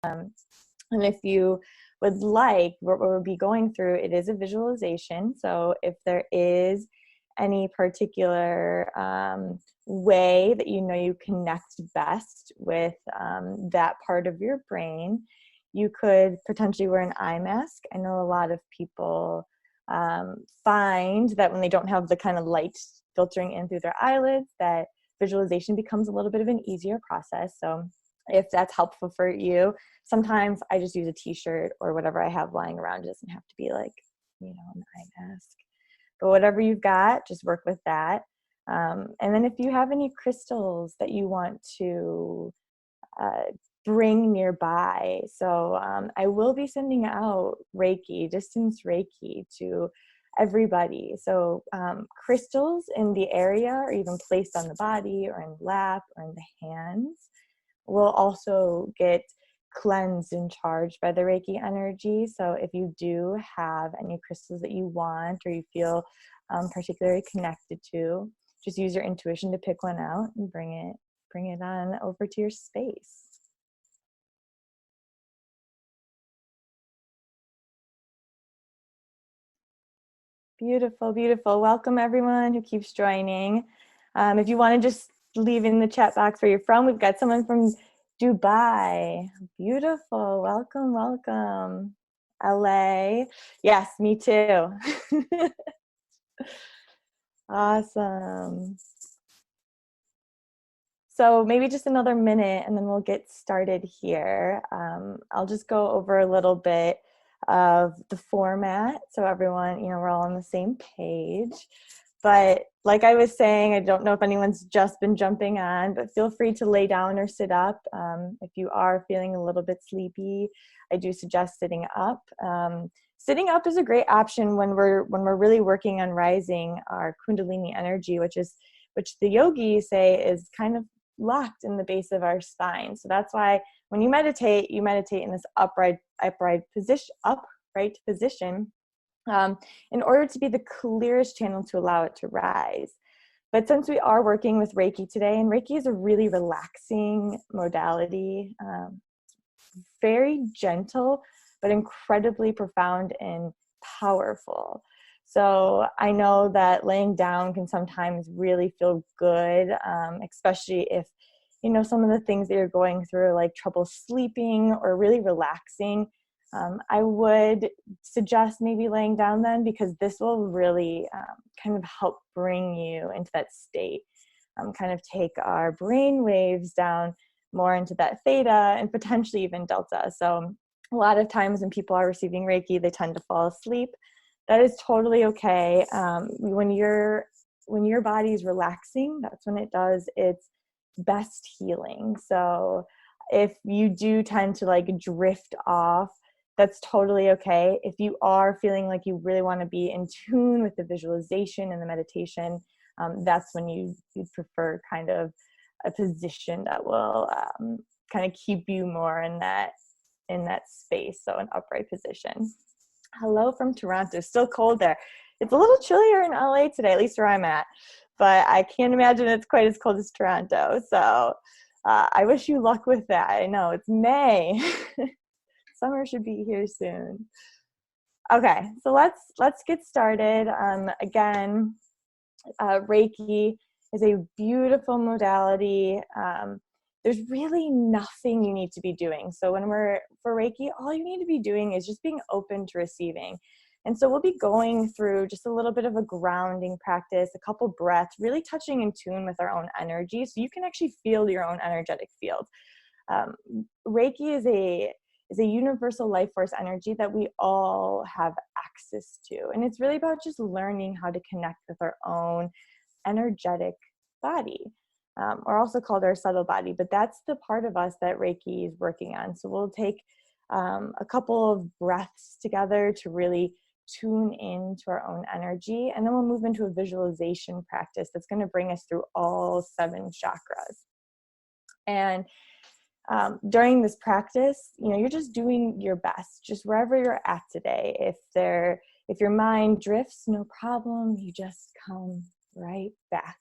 And if you would like, what we'll be going through, it is a visualization. So if there is any particular way that you know you connect best with that part of your brain, you could potentially wear an eye mask. I know a lot of people find that when they don't have the kind of light filtering in through their eyelids, that visualization becomes a little bit of an easier process. So if that's helpful for you, sometimes I just use a t-shirt or whatever I have lying around. It doesn't have to be like, an eye mask. But whatever you've got, just work with that. And then if you have any crystals that you want to bring nearby. So I will be sending out Reiki, distance Reiki, to everybody. So crystals in the area, or even placed on the body or in the lap or in the hands, will also get cleansed and charged by the Reiki energy. So if you do have any crystals that you want or you feel particularly connected to, just use your intuition to pick one out and bring it on over to your space. Beautiful, beautiful. Welcome everyone who keeps joining. If you want to just leave in the chat box where you're from, we've got someone from Dubai. Beautiful. Welcome, welcome. LA. Yes, me too. Awesome. So maybe just another minute and then we'll get started here. I'll just go over a little bit of the format so everyone, we're all on the same page. But like I was saying, I don't know if anyone's just been jumping on, but feel free to lay down or sit up. If you are feeling a little bit sleepy, I do suggest sitting up. Sitting up is a great option when we're really working on rising our Kundalini energy, which the yogis say is kind of locked in the base of our spine. So that's why when you meditate in this upright position, in order to be the clearest channel to allow it to rise. But since we are working with Reiki today, and Reiki is a really relaxing modality, very gentle, but incredibly profound and powerful. So I know that laying down can sometimes really feel good, especially if, some of the things that you're going through, like trouble sleeping or really relaxing. I would suggest maybe laying down then, because this will really kind of help bring you into that state, kind of take our brain waves down more into that theta and potentially even delta. So a lot of times when people are receiving Reiki, they tend to fall asleep. That is totally okay. When your body's relaxing, that's when it does its best healing. So if you do tend to drift off, that's totally okay. If you are feeling like you really want to be in tune with the visualization and the meditation, that's when you'd prefer kind of a position that will kind of keep you more in that space, so an upright position. Hello from Toronto. Still cold there. It's a little chillier in LA today, at least where I'm at, but I can't imagine it's quite as cold as Toronto. So I wish you luck with that. I know it's May. Summer should be here soon. Okay, so let's get started. Again, Reiki is a beautiful modality. There's really nothing you need to be doing. So for Reiki, all you need to be doing is just being open to receiving. And so we'll be going through just a little bit of a grounding practice, a couple breaths, really touching in tune with our own energy, so you can actually feel your own energetic field. Reiki is a universal life force energy that we all have access to. And it's really about just learning how to connect with our own energetic body, or also called our subtle body. But that's the part of us that Reiki is working on. So we'll take a couple of breaths together to really tune into our own energy. And then we'll move into a visualization practice that's going to bring us through all 7 chakras. And during this practice, you're just doing your best, just wherever you're at today. If your mind drifts, no problem. You just come right back.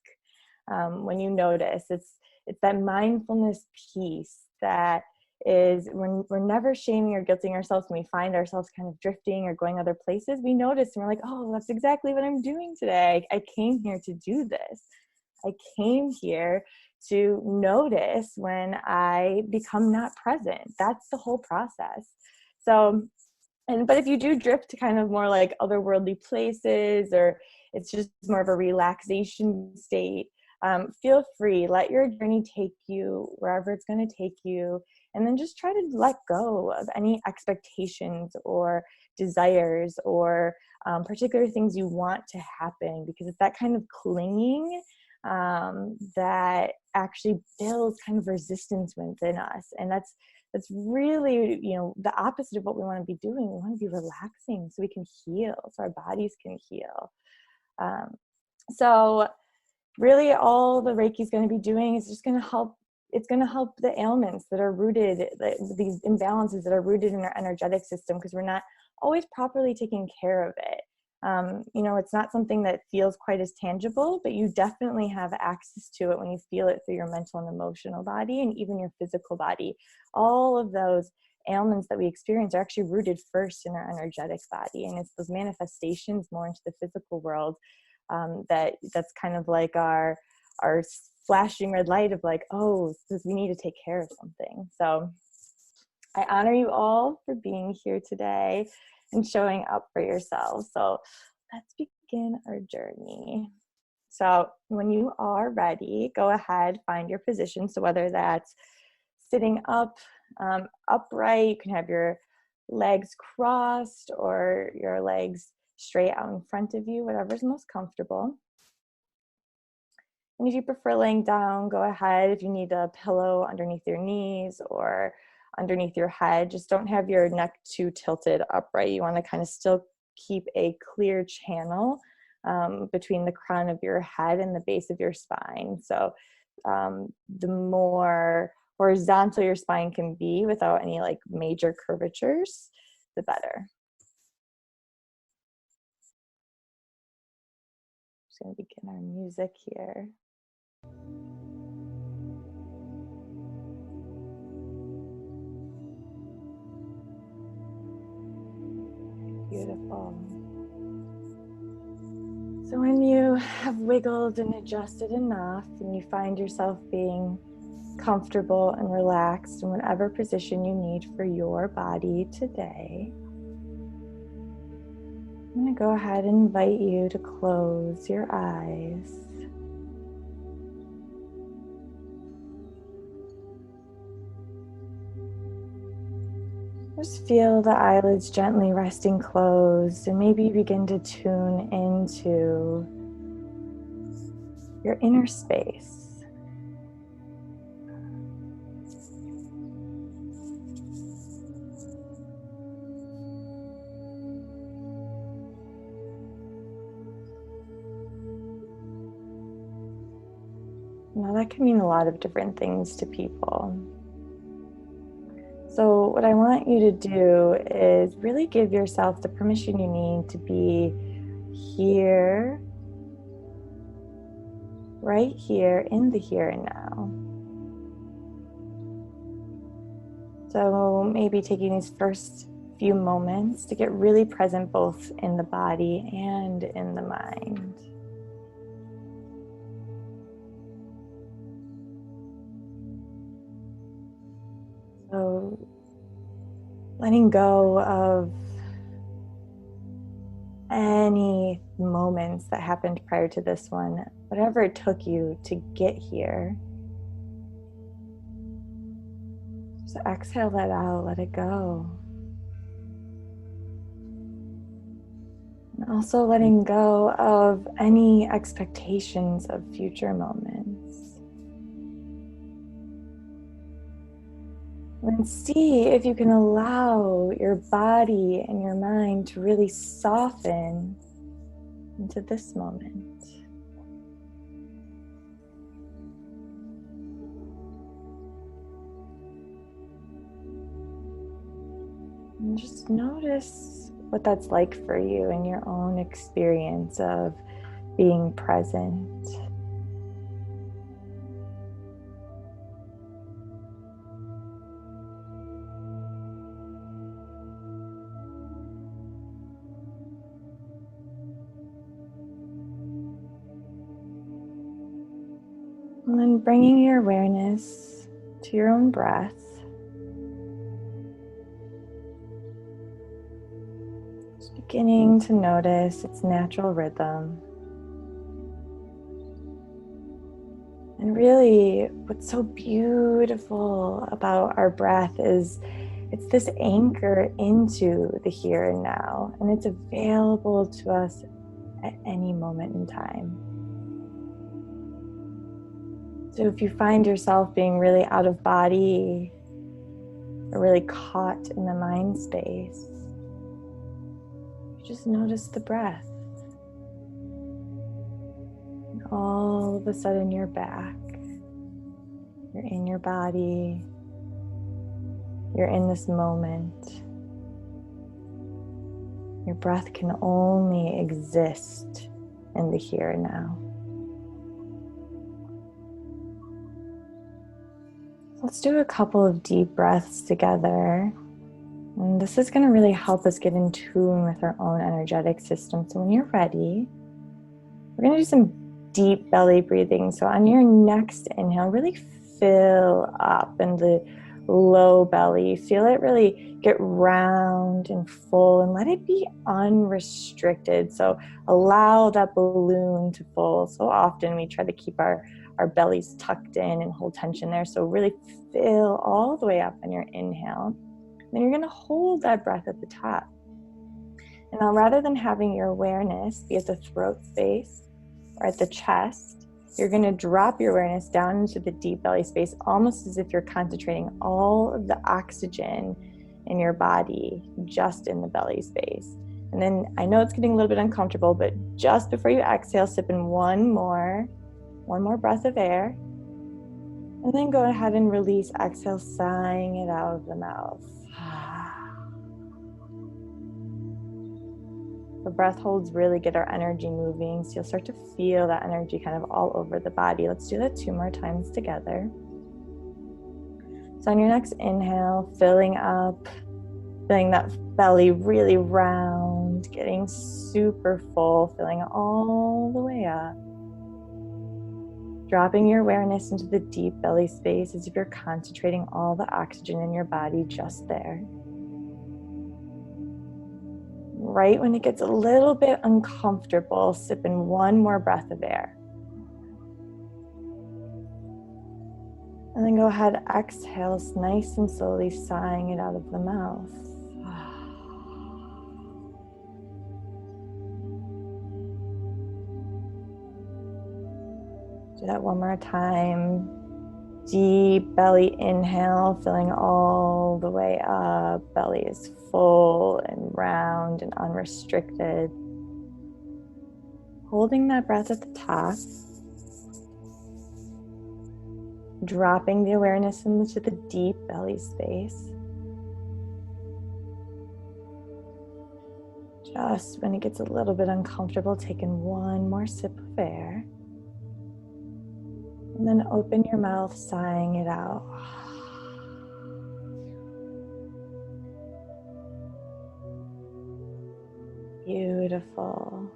When you notice, it's that mindfulness piece that is when we're never shaming or guilting ourselves when we find ourselves kind of drifting or going other places. We notice and we're like, oh, that's exactly what I'm doing today. I came here to do this. I came here to notice when I become not present. That's the whole process. So, but if you do drift to kind of more like otherworldly places, or it's just more of a relaxation state, feel free, let your journey take you wherever it's going to take you. And then just try to let go of any expectations or desires or particular things you want to happen, because it's that kind of clinging that actually builds kind of resistance within us. And that's really, the opposite of what we want to be doing. We want to be relaxing so we can heal, so our bodies can heal. So really all the Reiki is going to be doing is just going to help. It's going to help the ailments that are rooted, these imbalances that are rooted in our energetic system, because we're not always properly taking care of it. It's not something that feels quite as tangible, but you definitely have access to it when you feel it through your mental and emotional body and even your physical body. All of those ailments that we experience are actually rooted first in our energetic body, and it's those manifestations more into the physical world that's kind of like our flashing red light of like, oh, we need to take care of something. So I honor you all for being here today and showing up for yourselves. So let's begin our journey. So when you are ready, go ahead, find your position. So whether that's sitting up, upright, you can have your legs crossed or your legs straight out in front of you, whatever's most comfortable. And if you prefer laying down, go ahead. If you need a pillow underneath your knees or underneath your head, just don't have your neck too tilted upright. You want to kind of still keep a clear channel between the crown of your head and the base of your spine. So the more horizontal your spine can be without any like major curvatures, the better. Just going to begin our music here. Beautiful. So when you have wiggled and adjusted enough and you find yourself being comfortable and relaxed in whatever position you need for your body today, I'm going to go ahead and invite you to close your eyes. Just feel the eyelids gently resting closed, and maybe begin to tune into your inner space. Now that can mean a lot of different things to people. So what I want you to do is really give yourself the permission you need to be here, right here, in the here and now. So maybe taking these first few moments to get really present both in the body and in the mind. So letting go of any moments that happened prior to this one, whatever it took you to get here. Just exhale that out, let it go. And also letting go of any expectations of future moments. And see if you can allow your body and your mind to really soften into this moment. And just notice what that's like for you in your own experience of being present. And then bringing your awareness to your own breath. Just beginning to notice its natural rhythm. And really, what's so beautiful about our breath is it's this anchor into the here and now, and it's available to us at any moment in time. So if you find yourself being really out of body or really caught in the mind space, you just notice the breath. And all of a sudden you're back. You're in your body. You're in this moment. Your breath can only exist in the here and now. Let's do a couple of deep breaths together. And this is going to really help us get in tune with our own energetic system. So when you're ready, we're going to do some deep belly breathing. So on your next inhale, really fill up in the low belly. Feel it really get round and full and let it be unrestricted. So allow that balloon to full. So often we try to keep our bellies tucked in and hold tension there. So really fill all the way up on your inhale. Then you're going to hold that breath at the top. And now rather than having your awareness be at the throat space or at the chest, you're going to drop your awareness down into the deep belly space, almost as if you're concentrating all of the oxygen in your body just in the belly space. And then I know it's getting a little bit uncomfortable, but just before you exhale, sip in one more breath of air. And then go ahead and release, exhale, sighing it out of the mouth. The breath holds really get our energy moving, so you'll start to feel that energy kind of all over the body. Let's do that 2 more times together. So on your next inhale, filling up, feeling that belly really round, getting super full, filling it all the way up. Dropping your awareness into the deep belly space as if you're concentrating all the oxygen in your body just there. Right when it gets a little bit uncomfortable, sip in one more breath of air. And then go ahead, exhale nice and slowly, sighing it out of the mouth. Do that one more time. Deep belly inhale, filling all the way up. Belly is full and round and unrestricted. Holding that breath at the top. Dropping the awareness into the deep belly space. Just when it gets a little bit uncomfortable, taking one more sip of air. And then open your mouth, sighing it out. Beautiful.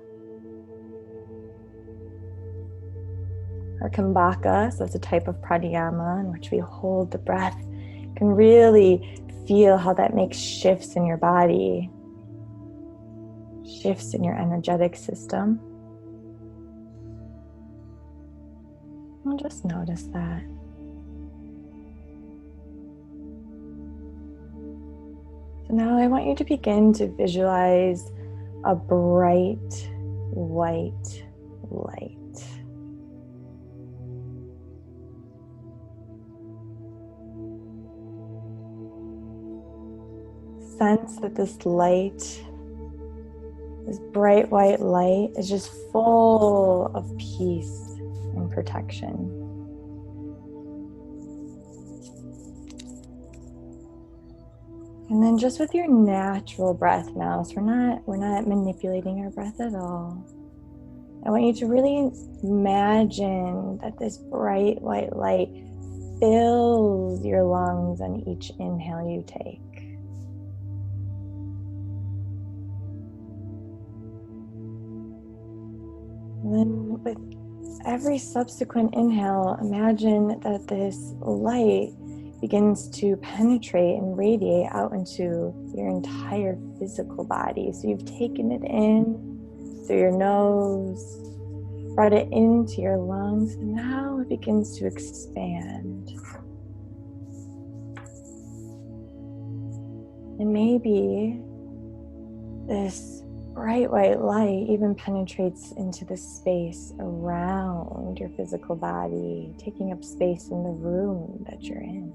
Our Kambaka, so that's a type of pranayama in which we hold the breath. You can really feel how that makes shifts in your body, shifts in your energetic system. And just notice that. So now I want you to begin to visualize a bright white light. Sense that this light, this bright white light, is just full of peace and protection. And then just with your natural breath now, so we're not manipulating our breath at all. I want you to really imagine that this bright white light fills your lungs on each inhale you take. And then with every subsequent inhale, imagine that this light begins to penetrate and radiate out into your entire physical body. So you've taken it in through your nose, brought it into your lungs, and now it begins to expand. And maybe this bright white light even penetrates into the space around your physical body, taking up space in the room that you're in.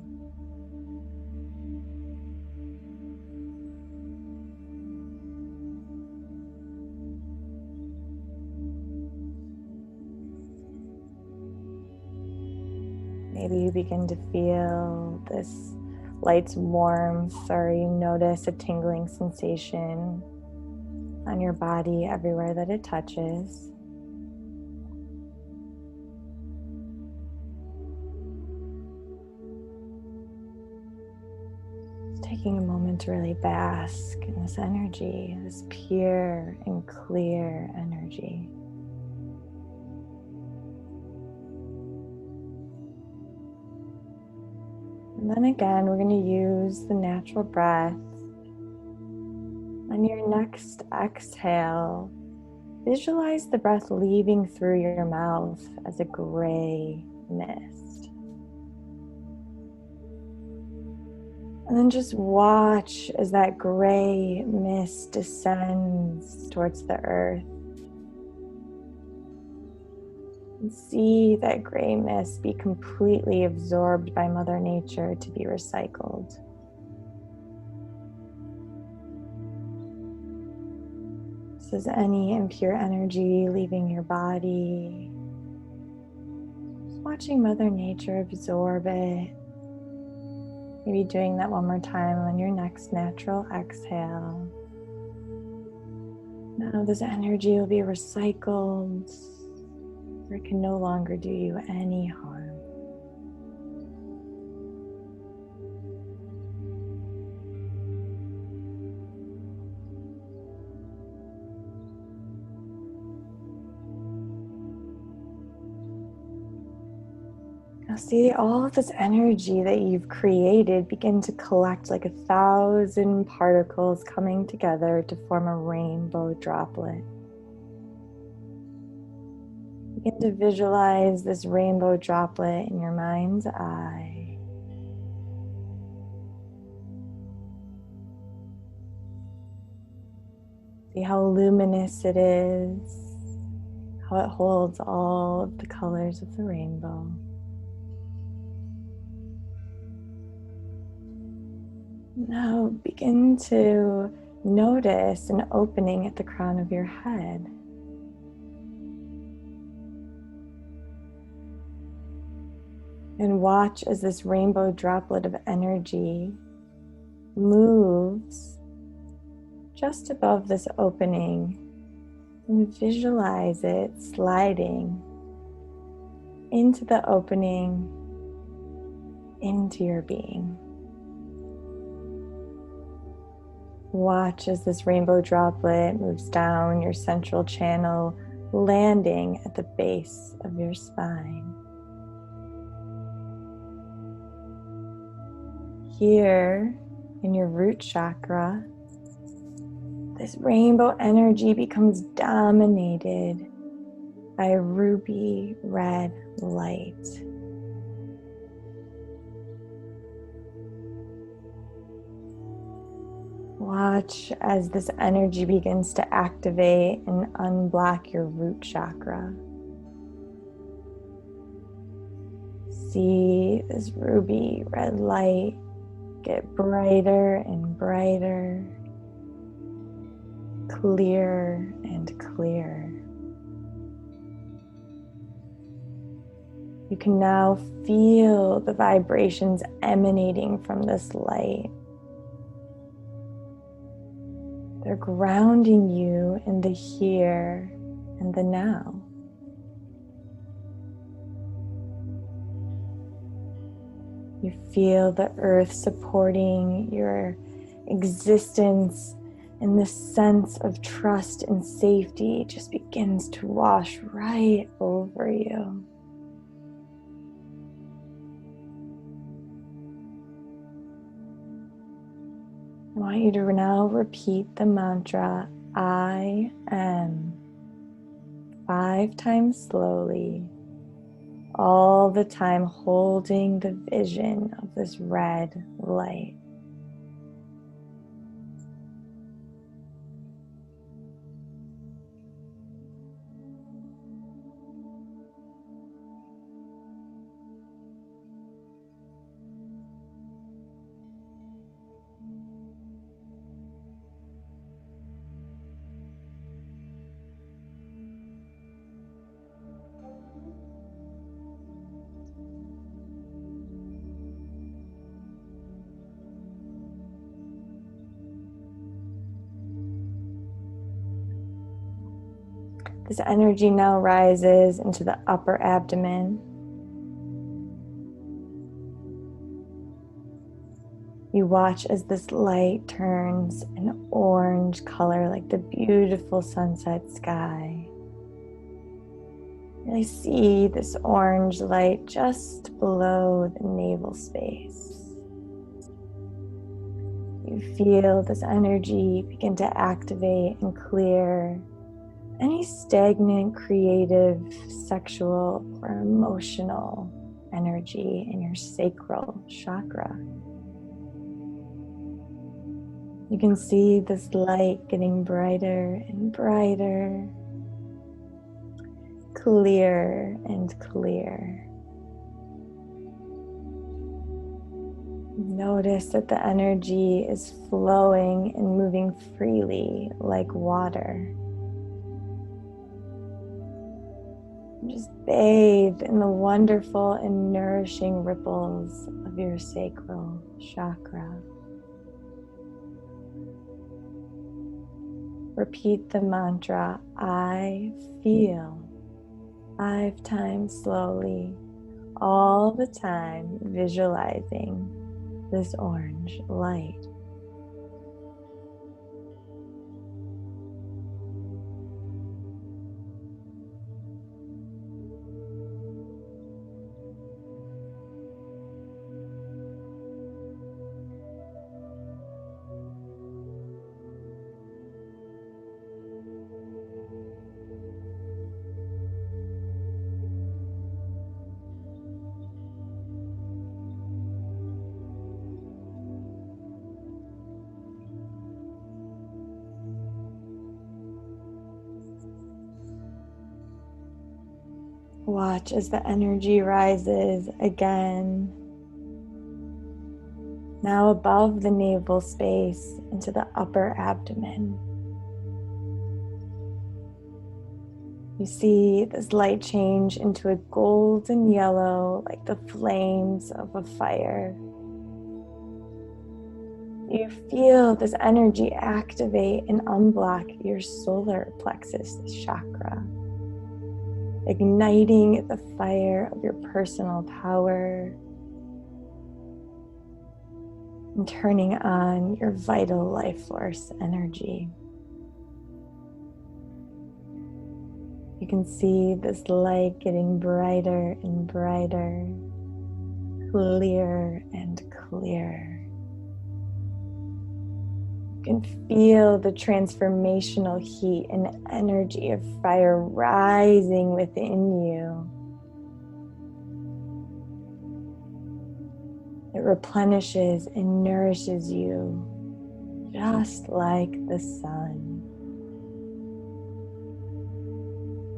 Maybe you begin to feel this light's warmth, or you notice a tingling sensation on your body everywhere that it touches. Taking a moment to really bask in this energy, this pure and clear energy. And then again, we're going to use the natural breath. On your next exhale, visualize the breath leaving through your mouth as a gray mist. And then just watch as that gray mist descends towards the earth. And see that gray mist be completely absorbed by Mother Nature to be recycled. So is any impure energy leaving your body, just watching Mother Nature absorb it. Maybe doing that one more time on your next natural exhale. Now this energy will be recycled. It can no longer do you any harm. Now see all of this energy that you've created begin to collect like 1,000 particles coming together to form a rainbow droplet. Begin to visualize this rainbow droplet in your mind's eye. See how luminous it is, how it holds all of the colors of the rainbow. Now begin to notice an opening at the crown of your head. And watch as this rainbow droplet of energy moves just above this opening, and visualize it sliding into the opening, into your being. Watch as this rainbow droplet moves down your central channel, landing at the base of your spine. Here in your root chakra, this rainbow energy becomes dominated by a ruby red light. Watch as this energy begins to activate and unblock your root chakra. See this ruby red light get brighter and brighter, clearer and clearer. You can now feel the vibrations emanating from this light. They're grounding you in the here and the now. You feel the earth supporting your existence And this sense of trust and safety just begins to wash right over you. I want you to now repeat the mantra, I am, 5 times slowly, all the time holding the vision of this red light. This energy now rises into the upper abdomen. You watch as this light turns an orange color like the beautiful sunset sky. Really see this orange light just below the navel space. You feel this energy begin to activate and clear any stagnant, creative, sexual, or emotional energy in your sacral chakra. You can see this light getting brighter and brighter, clearer and clearer. Notice that the energy is flowing and moving freely like water. Just bathe in the wonderful and nourishing ripples of your sacral chakra. Repeat the mantra, I feel, 5 times slowly, all the time visualizing this orange light. Watch as the energy rises again, now above the navel space into the upper abdomen. You see this light change into a golden yellow, like the flames of a fire. You feel this energy activate and unblock your solar plexus chakra, igniting the fire of your personal power and turning on your vital life force energy. You can see this light getting brighter and brighter, clearer and clearer. You can feel the transformational heat and energy of fire rising within you. It replenishes and nourishes you just like the sun.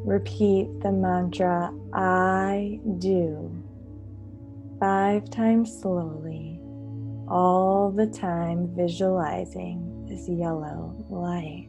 Repeat the mantra, I do, 5 times slowly, all the time visualizing this yellow light.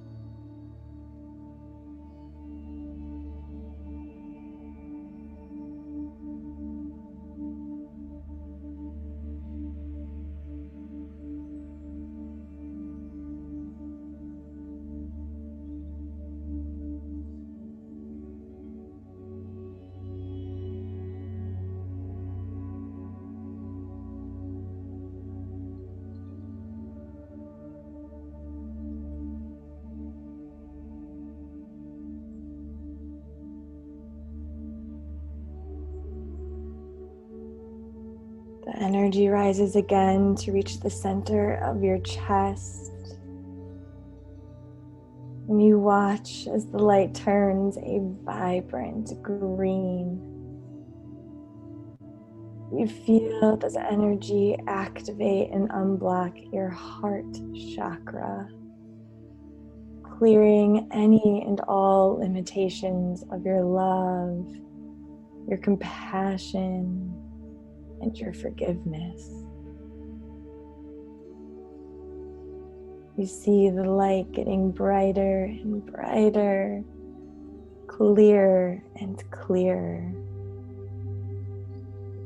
The energy rises again to reach the center of your chest. And you watch as the light turns a vibrant green. You feel this energy activate and unblock your heart chakra, clearing any and all limitations of your love, your compassion, and your forgiveness. You see the light getting brighter and brighter, clearer and clearer.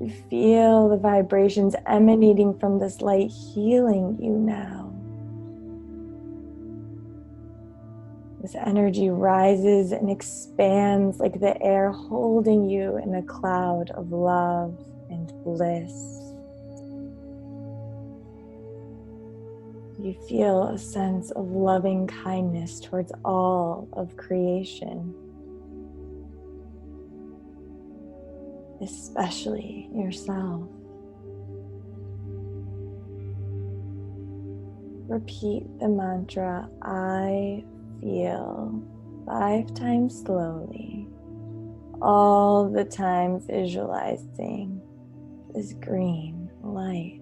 You feel the vibrations emanating from this light healing you now. This energy rises and expands like the air, holding you in a cloud of love and bliss. You feel a sense of loving kindness towards all of creation, especially yourself. Repeat the mantra, I feel, 5 times slowly, all the time visualizing this green light.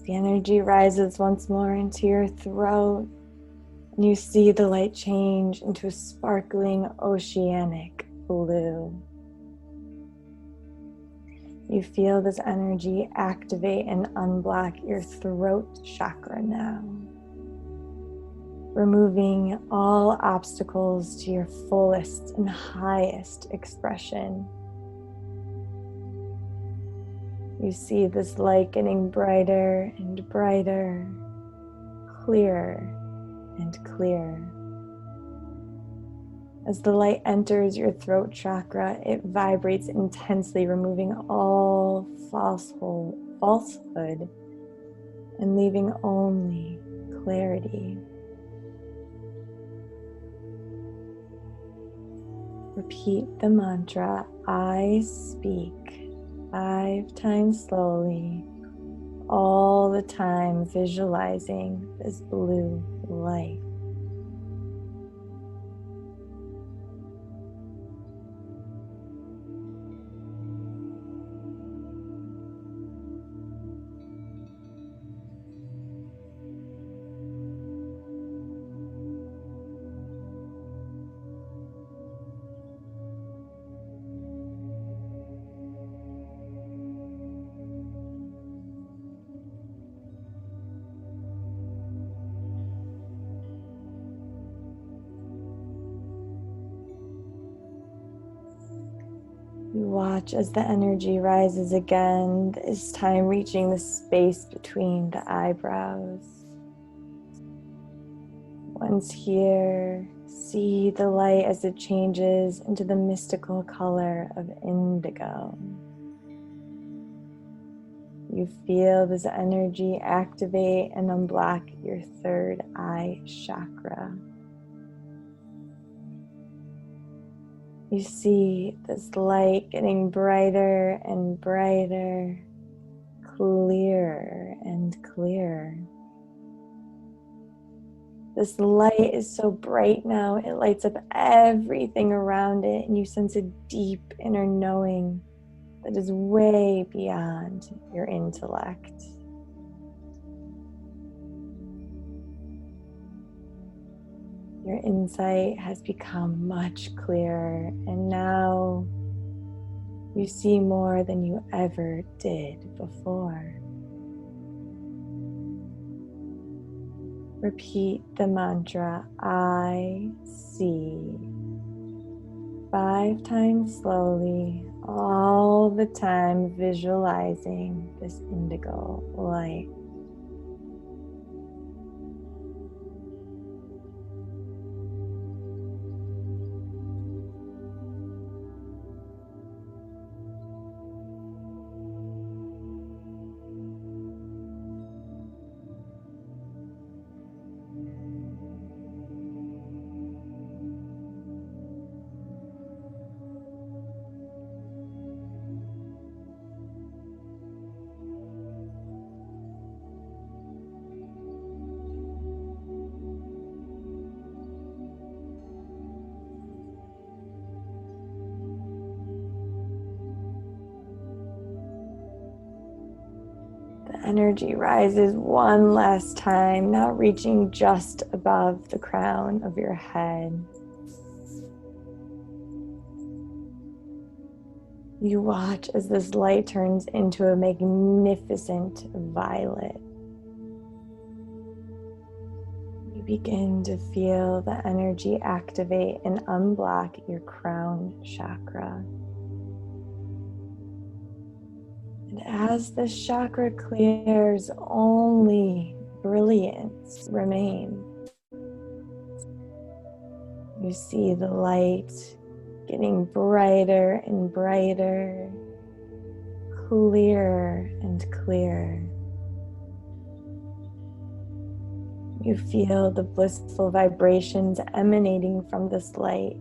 The energy rises once more into your throat, and you see the light change into a sparkling oceanic blue. You feel this energy activate and unblock your throat chakra now, removing all obstacles to your fullest and highest expression. You see this light getting brighter and brighter, clearer and clearer. As the light enters your throat chakra, it vibrates intensely, removing all falsehood and leaving only clarity. Repeat the mantra, I speak, 5 times slowly, all the time visualizing this blue light. You watch as the energy rises again, this time reaching the space between the eyebrows. Once here, see the light as it changes into the mystical color of indigo. You feel this energy activate and unblock your third eye chakra. You see this light getting brighter and brighter, clearer and clearer. This light is so bright now, it lights up everything around it, and you sense a deep inner knowing that is way beyond your intellect. Your insight has become much clearer, and now you see more than you ever did before. Repeat the mantra, I see, 5 times slowly, all the time visualizing this indigo light. The energy rises one last time, now reaching just above the crown of your head. You watch as this light turns into a magnificent violet. You begin to feel the energy activate and unblock your crown chakra. And as this chakra clears, only brilliance remains. You see the light getting brighter and brighter, clearer and clearer. You feel the blissful vibrations emanating from this light,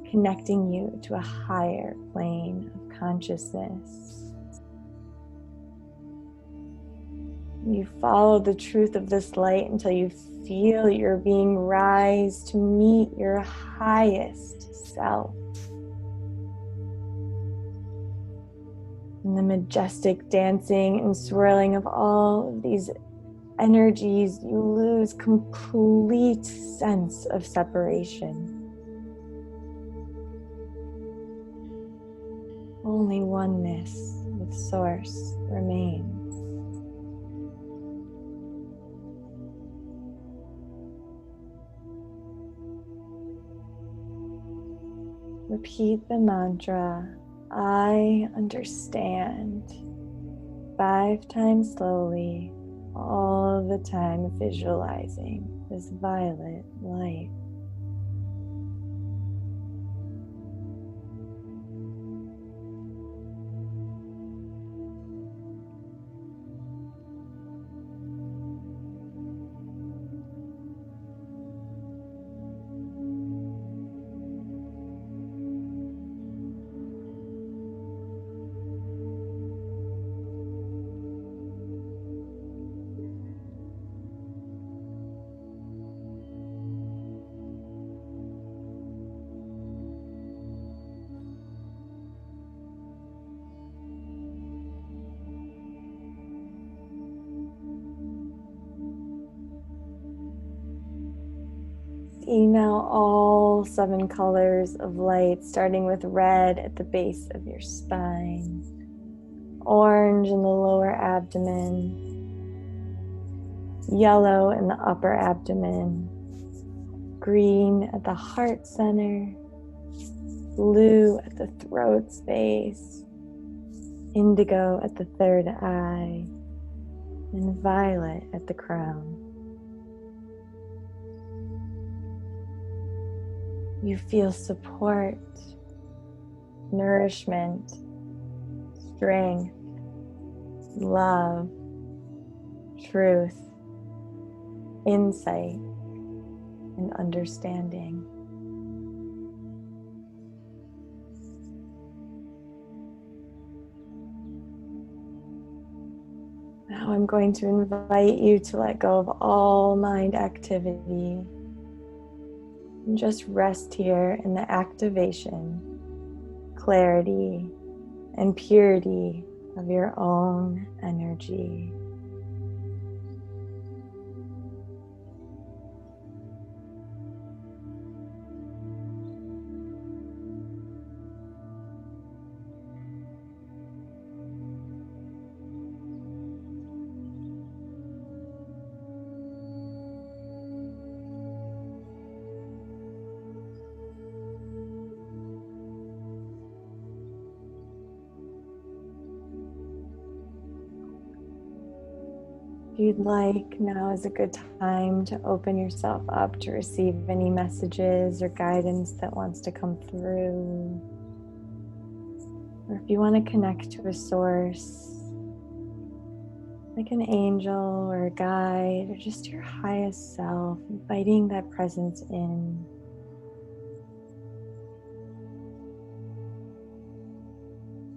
connecting you to a higher plane of consciousness. You follow the truth of this light until you feel your being rise to meet your highest self. In the majestic dancing and swirling of all of these energies, you lose complete sense of separation. Only oneness with Source remains. Repeat the mantra, I understand, 5 times slowly, all the time visualizing this violet light. See now all 7 colors of light, starting with red at the base of your spine, orange in the lower abdomen, yellow in the upper abdomen, green at the heart center, blue at the throat space, indigo at the third eye, and violet at the crown. You feel support, nourishment, strength, love, truth, insight, and understanding. Now I'm going to invite you to let go of all mind activity and just rest here in the activation, clarity, and purity of your own energy. If you'd like, now is a good time to open yourself up to receive any messages or guidance that wants to come through. Or if you want to connect to a source, like an angel or a guide, or just your highest self, inviting that presence in.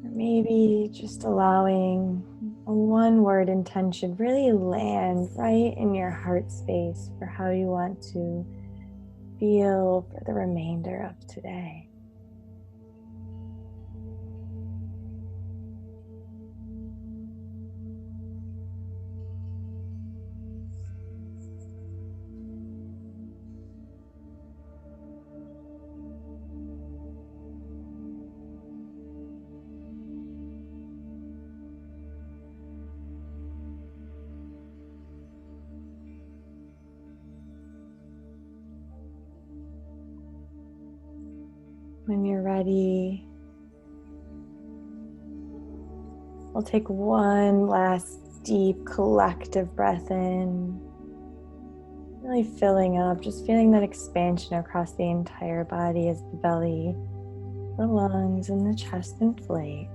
Or maybe just allowing a one-word intention really land right in your heart space for how you want to feel for the remainder of today. When you're ready, we'll take one last deep collective breath in, really filling up, just feeling that expansion across the entire body as the belly, the lungs, and the chest inflate.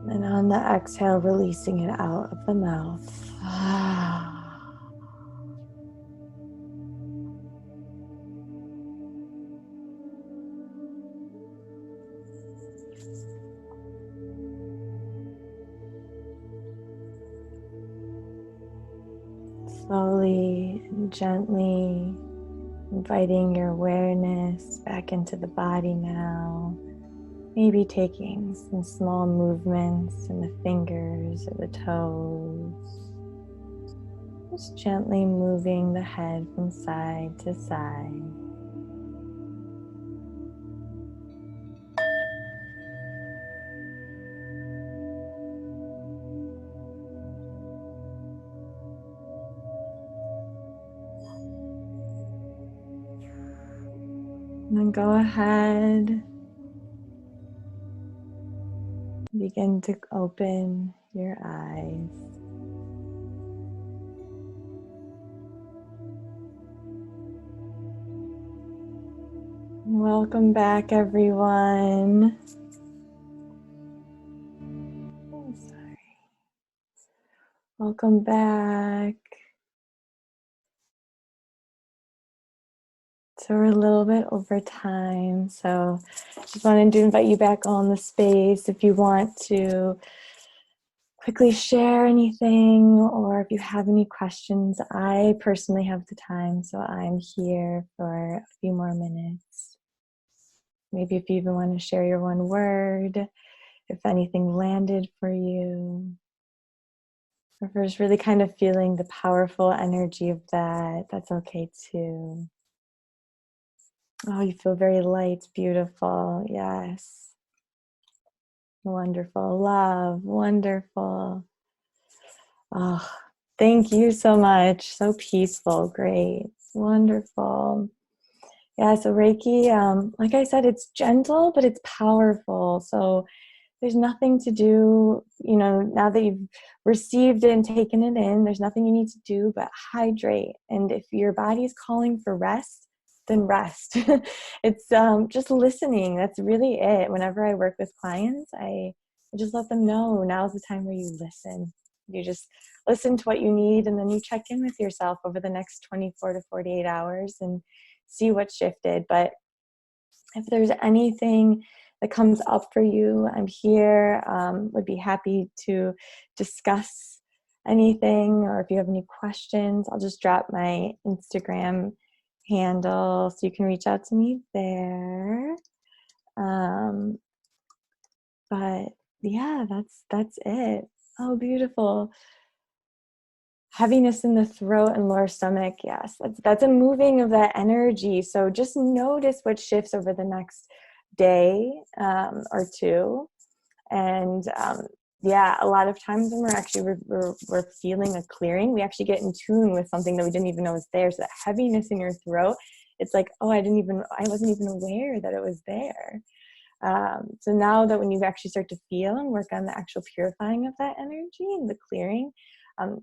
And on the exhale, releasing it out of the mouth. Slowly and gently inviting your awareness back into the body now. Maybe taking some small movements in the fingers or the toes. Just gently moving the head from side to side. And then go ahead, begin to open your eyes. Welcome back, everyone. Oh, sorry. Welcome back. So we're a little bit over time, so just wanted to invite you back on the space if you want to quickly share anything or if you have any questions. I personally have the time, so I'm here for a few more minutes. Maybe if you even want to share your one word, if anything landed for you, or if you're just really kind of feeling the powerful energy of that, that's okay too. Oh, you feel very light, beautiful. Yes. Wonderful. Love. Wonderful. Oh, thank you so much. So peaceful. Great. Wonderful. Yeah, so Reiki, like I said, it's gentle, but it's powerful. So there's nothing to do, now that you've received it and taken it in, there's nothing you need to do but hydrate. And if your body is calling for rest, then rest. It's just listening. That's really it. Whenever I work with clients, I just let them know now's the time where you listen. You just listen to what you need, and then you check in with yourself over the next 24 to 48 hours and see what shifted. But if there's anything that comes up for you, I'm here. Would be happy to discuss anything, or if you have any questions, I'll just drop my Instagram handle so you can reach out to me there. But yeah, that's it. Oh, beautiful. Heaviness in the throat and lower stomach. Yes, that's a moving of that energy. So just notice what shifts over the next day or two. And yeah, a lot of times when we're feeling a clearing, we actually get in tune with something that we didn't even know was there. So that heaviness in your throat, it's like, oh, I wasn't even aware that it was there. So now that when you actually start to feel and work on the actual purifying of that energy and the clearing,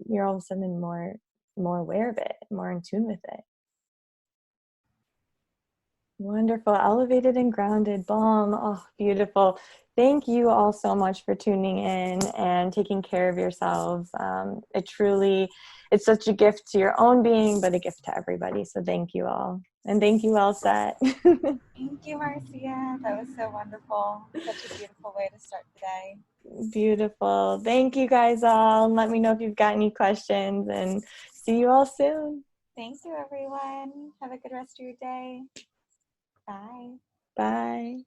you're all of a sudden more aware of it, more in tune with it. Wonderful. Elevated and grounded. Balm. Oh, beautiful. Thank you all so much for tuning in and taking care of yourselves. It's such a gift to your own being, but a gift to everybody. So thank you all. And thank you, WellSet. Thank you, Marcia. That was so wonderful. Such a beautiful way to start the day. Beautiful. Thank you guys all. Let me know if you've got any questions, and see you all soon. Thank you, everyone. Have a good rest of your day. Bye. Bye.